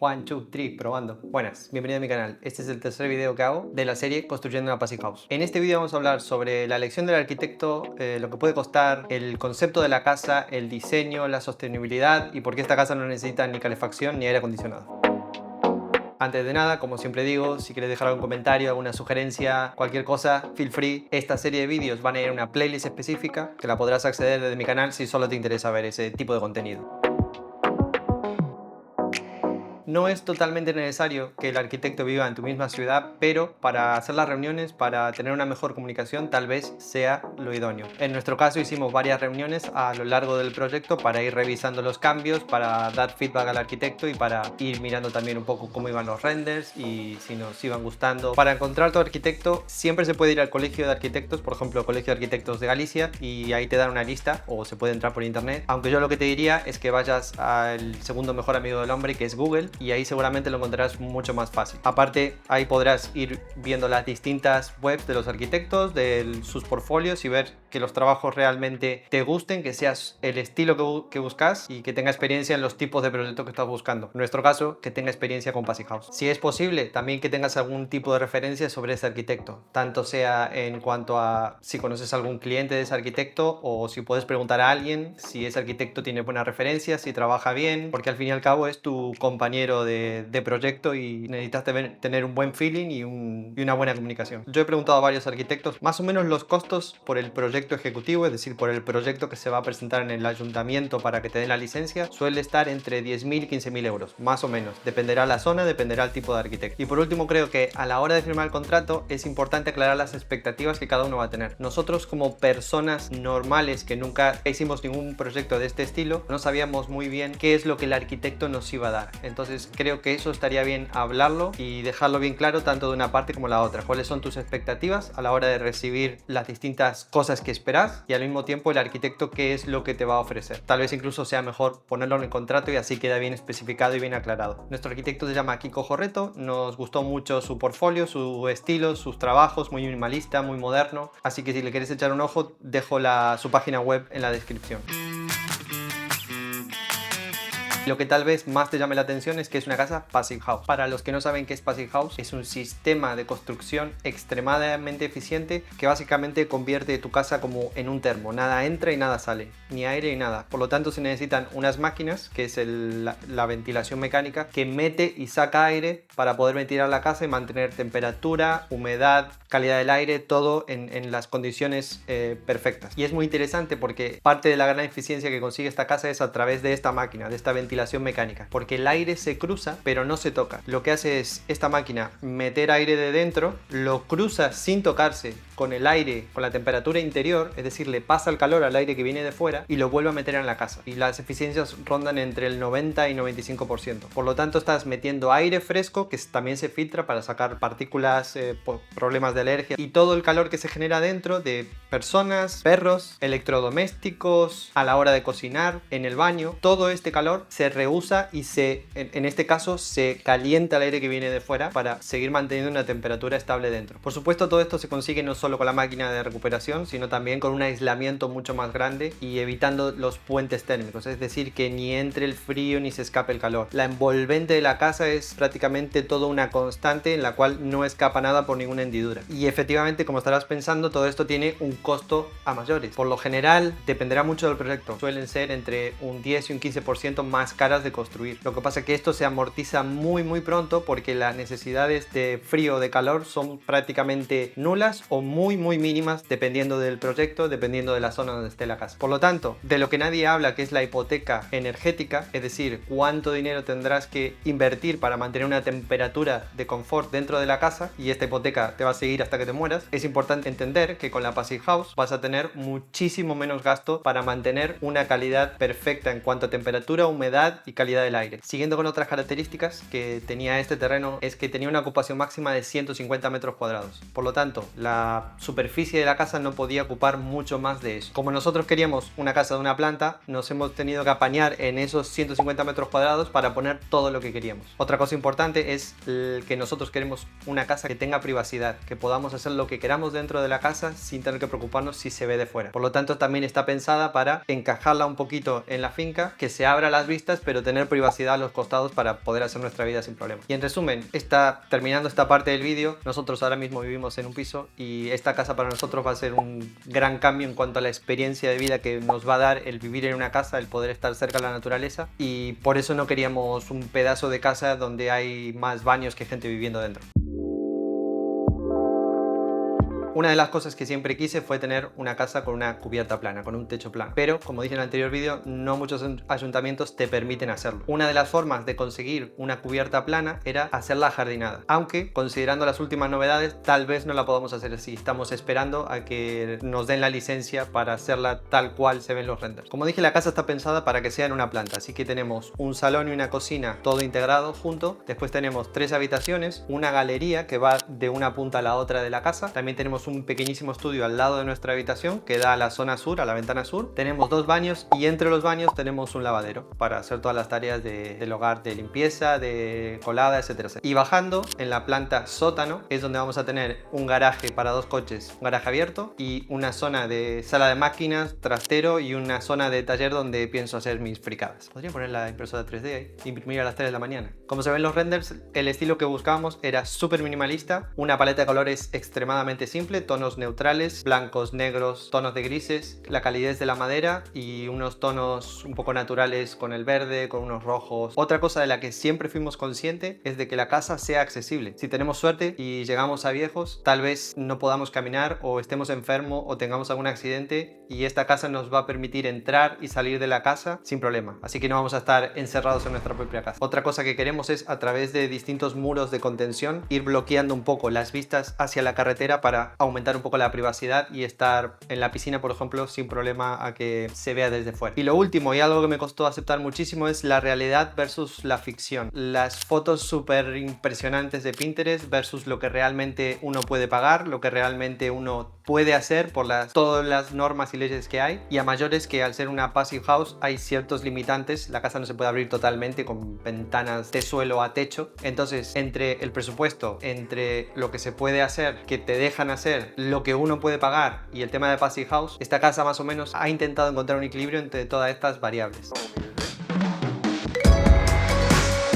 1, 2, 3, probando. Buenas, bienvenido a mi canal. Este es el tercer video que hago de la serie Construyendo una Passive House. En este video vamos a hablar sobre la elección del arquitecto, lo que puede costar, el concepto de la casa, el diseño, la sostenibilidad y por qué esta casa no necesita ni calefacción ni aire acondicionado. Antes de nada, como siempre digo, si quieres dejar algún comentario, alguna sugerencia, cualquier cosa, feel free. Esta serie de vídeos van a ir a una playlist específica que la podrás acceder desde mi canal si solo te interesa ver ese tipo de contenido. No es totalmente necesario que el arquitecto viva en tu misma ciudad, pero para hacer las reuniones, para tener una mejor comunicación, tal vez sea lo idóneo. En nuestro caso hicimos varias reuniones a lo largo del proyecto para ir revisando los cambios, para dar feedback al arquitecto y para ir mirando también un poco cómo iban los renders y si nos iban gustando. Para encontrar tu arquitecto siempre se puede ir al colegio de arquitectos, por ejemplo, Colegio de Arquitectos de Galicia, y ahí te dan una lista o se puede entrar por internet. Aunque yo lo que te diría es que vayas al segundo mejor amigo del hombre, que es Google, y ahí seguramente lo encontrarás mucho más fácil. Aparte, ahí podrás ir viendo las distintas webs de los arquitectos, de sus portfolios y ver que los trabajos realmente te gusten, que seas el estilo que buscas y que tenga experiencia en los tipos de proyectos que estás buscando. En nuestro caso, que tenga experiencia con Passive House. Si es posible, también que tengas algún tipo de referencia sobre ese arquitecto, tanto sea en cuanto a si conoces a algún cliente de ese arquitecto o si puedes preguntar a alguien si ese arquitecto tiene buena referencia, si trabaja bien, porque al fin y al cabo es tu compañero de proyecto y necesitas tener un buen feeling y una buena comunicación. Yo he preguntado a varios arquitectos más o menos los costos por el proyecto ejecutivo, es decir, por el proyecto que se va a presentar en el ayuntamiento para que te den la licencia, suele estar entre 10.000 y 15.000 euros, más o menos. Dependerá la zona, dependerá el tipo de arquitecto. Y por último, creo que a la hora de firmar el contrato es importante aclarar las expectativas que cada uno va a tener. Nosotros, como personas normales que nunca hicimos ningún proyecto de este estilo, no sabíamos muy bien qué es lo que el arquitecto nos iba a dar. Entonces creo que eso estaría bien hablarlo y dejarlo bien claro tanto de una parte como la otra. ¿Cuáles son tus expectativas a la hora de recibir las distintas cosas que esperas? Y al mismo tiempo el arquitecto qué es lo que te va a ofrecer. Tal vez incluso sea mejor ponerlo en el contrato y así queda bien especificado y bien aclarado. Nuestro arquitecto se llama Kiko Jorreto, nos gustó mucho su portfolio, su estilo, sus trabajos, muy minimalista, muy moderno. Así que si le quieres echar un ojo, dejo su página web en la descripción. Lo que tal vez más te llame la atención es que es una casa Passive House. Para los que no saben qué es Passive House, es un sistema de construcción extremadamente eficiente que básicamente convierte tu casa como en un termo. Nada entra y nada sale, ni aire ni nada. Por lo tanto, se necesitan unas máquinas, que es la ventilación mecánica, que mete y saca aire para poder ventilar la casa y mantener temperatura, humedad, calidad del aire, todo en las condiciones perfectas. Y es muy interesante porque parte de la gran eficiencia que consigue esta casa es a través de esta máquina, de esta ventilación mecánica, porque el aire se cruza pero no se toca. Lo que hace es esta máquina meter aire de dentro, lo cruza sin tocarse con el aire, con la temperatura interior, es decir, le pasa el calor al aire que viene de fuera y lo vuelve a meter en la casa. Y las eficiencias rondan entre el 90 y 95%. Por lo tanto, estás metiendo aire fresco que también se filtra para sacar partículas, problemas de alergia, y todo el calor que se genera dentro de personas, perros, electrodomésticos, a la hora de cocinar, en el baño, todo este calor se reusa y en este caso se calienta el aire que viene de fuera para seguir manteniendo una temperatura estable dentro. Por supuesto, todo esto se consigue no solo con la máquina de recuperación, sino también con un aislamiento mucho más grande y evitando los puentes térmicos, es decir, que ni entre el frío ni se escape el calor. La envolvente de la casa es prácticamente toda una constante en la cual no escapa nada por ninguna hendidura. Y efectivamente, como estarás pensando, todo esto tiene un costo a mayores. Por lo general, dependerá mucho del proyecto. Suelen ser entre un 10 y un 15% más caras de construir. Lo que pasa es que esto se amortiza muy pronto porque las necesidades de frío o de calor son prácticamente nulas o muy mínimas dependiendo del proyecto, dependiendo de la zona donde esté la casa. Por lo tanto, de lo que nadie habla, que es la hipoteca energética, es decir, cuánto dinero tendrás que invertir para mantener una temperatura de confort dentro de la casa, y esta hipoteca te va a seguir hasta que te mueras, es importante entender que con la Passive House vas a tener muchísimo menos gasto para mantener una calidad perfecta en cuanto a temperatura, humedad y calidad del aire. Siguiendo con otras características que tenía este terreno, es que tenía una ocupación máxima de 150 metros cuadrados. Por lo tanto, la superficie de la casa no podía ocupar mucho más de eso. Como nosotros queríamos una casa de una planta, nos hemos tenido que apañar en esos 150 metros cuadrados para poner todo lo que queríamos. Otra cosa importante es que nosotros queremos una casa que tenga privacidad, que podamos hacer lo que queramos dentro de la casa sin tener que preocuparnos si se ve de fuera. Por lo tanto, también está pensada para encajarla un poquito en la finca, que se abra las vistas vistas, pero tener privacidad a los costados para poder hacer nuestra vida sin problema. Y en resumen, terminando esta parte del vídeo, nosotros ahora mismo vivimos en un piso y esta casa para nosotros va a ser un gran cambio en cuanto a la experiencia de vida que nos va a dar el vivir en una casa, el poder estar cerca de la naturaleza, y por eso no queríamos un pedazo de casa donde hay más baños que gente viviendo dentro. Una de las cosas que siempre quise fue tener una casa con una cubierta plana, con un techo plano. Pero, como dije en el anterior vídeo, no muchos ayuntamientos te permiten hacerlo. Una de las formas de conseguir una cubierta plana era hacerla jardinada. Aunque, considerando las últimas novedades, tal vez no la podamos hacer así. Estamos esperando a que nos den la licencia para hacerla tal cual se ven los renders. Como dije, la casa está pensada para que sea en una planta. Así que tenemos un salón y una cocina, todo integrado junto. Después tenemos 3 habitaciones, una galería que va de una punta a la otra de la casa. También tenemos un pequeñísimo estudio al lado de nuestra habitación que da a la zona sur, a la ventana sur. Tenemos 2 baños y entre los baños tenemos un lavadero para hacer todas las tareas del hogar, de limpieza, de colada, etcétera, etcétera. Y bajando en la planta sótano es donde vamos a tener un garaje para 2 coches, un garaje abierto y una zona de sala de máquinas, trastero y una zona de taller donde pienso hacer mis fricadas. Podría poner la impresora 3D ahí, imprimir a las 3 de la mañana. Como se ven los renders, el estilo que buscábamos era súper minimalista, una paleta de colores extremadamente simple, tonos neutrales, blancos, negros, tonos de grises, la calidez de la madera y unos tonos un poco naturales con el verde, con unos rojos. Otra cosa de la que siempre fuimos conscientes es de que la casa sea accesible. Si tenemos suerte y llegamos a viejos, tal vez no podamos caminar o estemos enfermos o tengamos algún accidente y esta casa nos va a permitir entrar y salir de la casa sin problema. Así que no vamos a estar encerrados en nuestra propia casa. Otra cosa que queremos es, a través de distintos muros de contención, ir bloqueando un poco las vistas hacia la carretera para aumentar un poco la privacidad y estar en la piscina, por ejemplo, sin problema a que se vea desde fuera. Y lo último, y algo que me costó aceptar muchísimo, es la realidad versus la ficción. Las fotos súper impresionantes de Pinterest versus lo que realmente uno puede pagar, lo que realmente uno puede hacer por todas las normas y leyes que hay. Y a mayores que al ser una passive house hay ciertos limitantes, la casa no se puede abrir totalmente con ventanas de suelo a techo. Entonces, entre el presupuesto, entre lo que se puede hacer, que te dejan hacer, lo que uno puede pagar y el tema de passive house, esta casa más o menos ha intentado encontrar un equilibrio entre todas estas variables.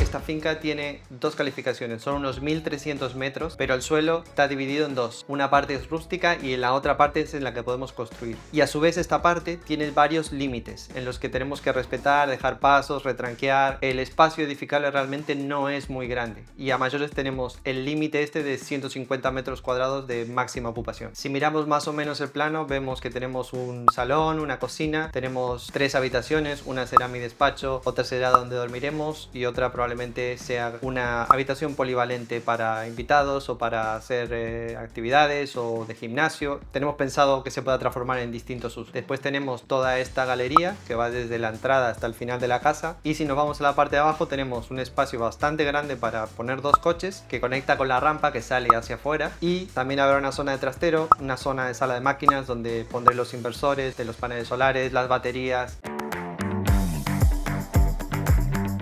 Esta finca tiene 2 calificaciones, son unos 1300 metros, pero el suelo está dividido en 2. Una parte es rústica y la otra parte es en la que podemos construir. Y a su vez esta parte tiene varios límites en los que tenemos que respetar, dejar pasos, retranquear. El espacio edificable realmente no es muy grande y a mayores tenemos el límite este de 150 metros cuadrados de máxima ocupación. Si miramos más o menos el plano, vemos que tenemos un salón, una cocina, tenemos 3 habitaciones, una será mi despacho, otra será donde dormiremos y otra probablemente sea una habitación polivalente para invitados o para hacer actividades o de gimnasio. Tenemos pensado que se pueda transformar en distintos usos. Después tenemos toda esta galería que va desde la entrada hasta el final de la casa, y si nos vamos a la parte de abajo tenemos un espacio bastante grande para poner 2 coches que conecta con la rampa que sale hacia afuera, y también habrá una zona de trastero, una zona de sala de máquinas donde pondré los inversores de los paneles solares, las baterías.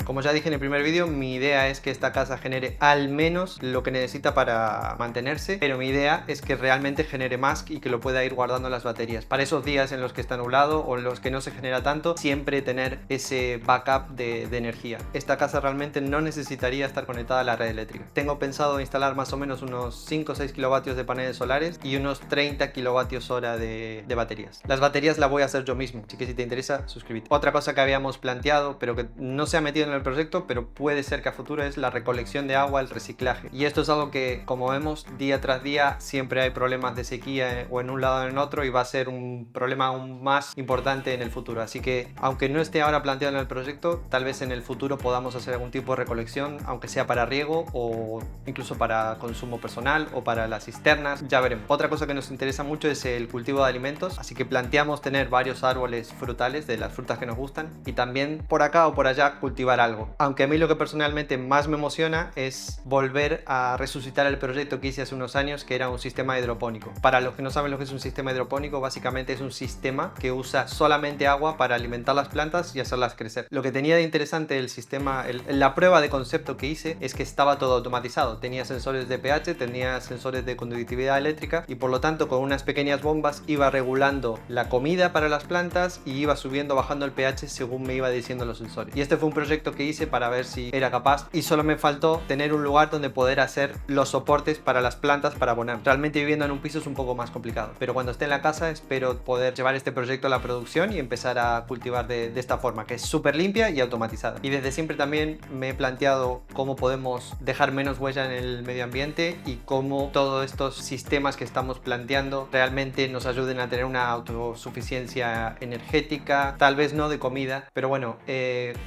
Como ya dije en el primer vídeo, mi idea es que esta casa genere al menos lo que necesita para mantenerse, pero mi idea es que realmente genere más y que lo pueda ir guardando en las baterías. Para esos días en los que está nublado o en los que no se genera tanto, siempre tener ese backup de energía. Esta casa realmente no necesitaría estar conectada a la red eléctrica. Tengo pensado instalar más o menos unos 5 o 6 kilovatios de paneles solares y unos 30 kilovatios hora de baterías. Las baterías las voy a hacer yo mismo, así que si te interesa, suscríbete. Otra cosa que habíamos planteado, pero que no se ha metido en el proyecto, pero puede ser que a futuro, es la recolección de agua, el reciclaje. Y esto es algo que, como vemos, día tras día siempre hay problemas de sequía o en un lado o en otro, y va a ser un problema aún más importante en el futuro. Así que, aunque no esté ahora planteado en el proyecto, tal vez en el futuro podamos hacer algún tipo de recolección, aunque sea para riego o incluso para consumo personal o para las cisternas, ya veremos. Otra cosa que nos interesa mucho es el cultivo de alimentos, así que planteamos tener varios árboles frutales de las frutas que nos gustan, y también por acá o por allá cultivar algo. algo. Aunque a mí lo que personalmente más me emociona es volver a resucitar el proyecto que hice hace unos años, que era un sistema hidropónico. Para los que no saben lo que es un sistema hidropónico, básicamente es un sistema que usa solamente agua para alimentar las plantas y hacerlas crecer. Lo que tenía de interesante el sistema, la prueba de concepto que hice, es que estaba todo automatizado. Tenía sensores de pH, tenía sensores de conductividad eléctrica y por lo tanto con unas pequeñas bombas iba regulando la comida para las plantas y iba subiendo, bajando el pH según me iba diciendo los sensores. Y este fue un proyecto que hice para ver si era capaz, y solo me faltó tener un lugar donde poder hacer los soportes para las plantas para abonar. Realmente viviendo en un piso es un poco más complicado, pero cuando esté en la casa espero poder llevar este proyecto a la producción y empezar a cultivar de esta forma, que es súper limpia y automatizada. Y desde siempre también me he planteado cómo podemos dejar menos huella en el medio ambiente y cómo todos estos sistemas que estamos planteando realmente nos ayuden a tener una autosuficiencia energética, tal vez no de comida, pero bueno,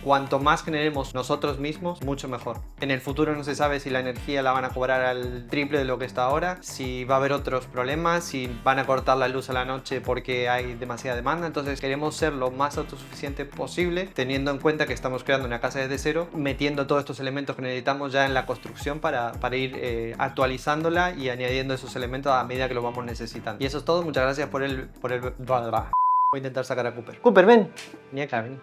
cuanto más generemos nosotros mismos, mucho mejor. En el futuro no se sabe si la energía la van a cobrar al triple de lo que está ahora, si va a haber otros problemas, si van a cortar la luz a la noche porque hay demasiada demanda. Entonces queremos ser lo más autosuficiente posible, teniendo en cuenta que estamos creando una casa desde cero, metiendo todos estos elementos que necesitamos ya en la construcción para ir actualizándola y añadiendo esos elementos a medida que lo vamos necesitando. Y eso es todo. Muchas gracias por el... Voy a intentar sacar a Cooper. Cooper, ven. Ni acá, ven.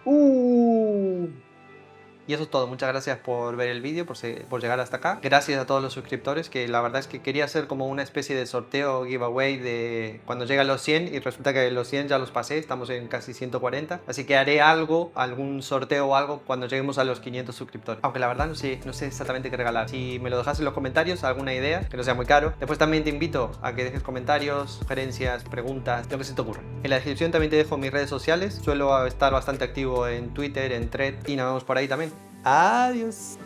Y eso es todo. Muchas gracias por ver el vídeo, por llegar hasta acá. Gracias a todos los suscriptores, que la verdad es que quería hacer como una especie de sorteo, giveaway de cuando lleguen los 100, y resulta que los 100 ya los pasé, estamos en casi 140. Así que haré algo, algún sorteo o algo cuando lleguemos a los 500 suscriptores. Aunque la verdad no sé exactamente qué regalar. Si me lo dejas en los comentarios, alguna idea, que no sea muy caro. Después también te invito a que dejes comentarios, sugerencias, preguntas, lo que se te ocurra. En la descripción también te dejo mis redes sociales. Suelo estar bastante activo en Twitter, en Thread, y nos vemos por ahí también. Adiós.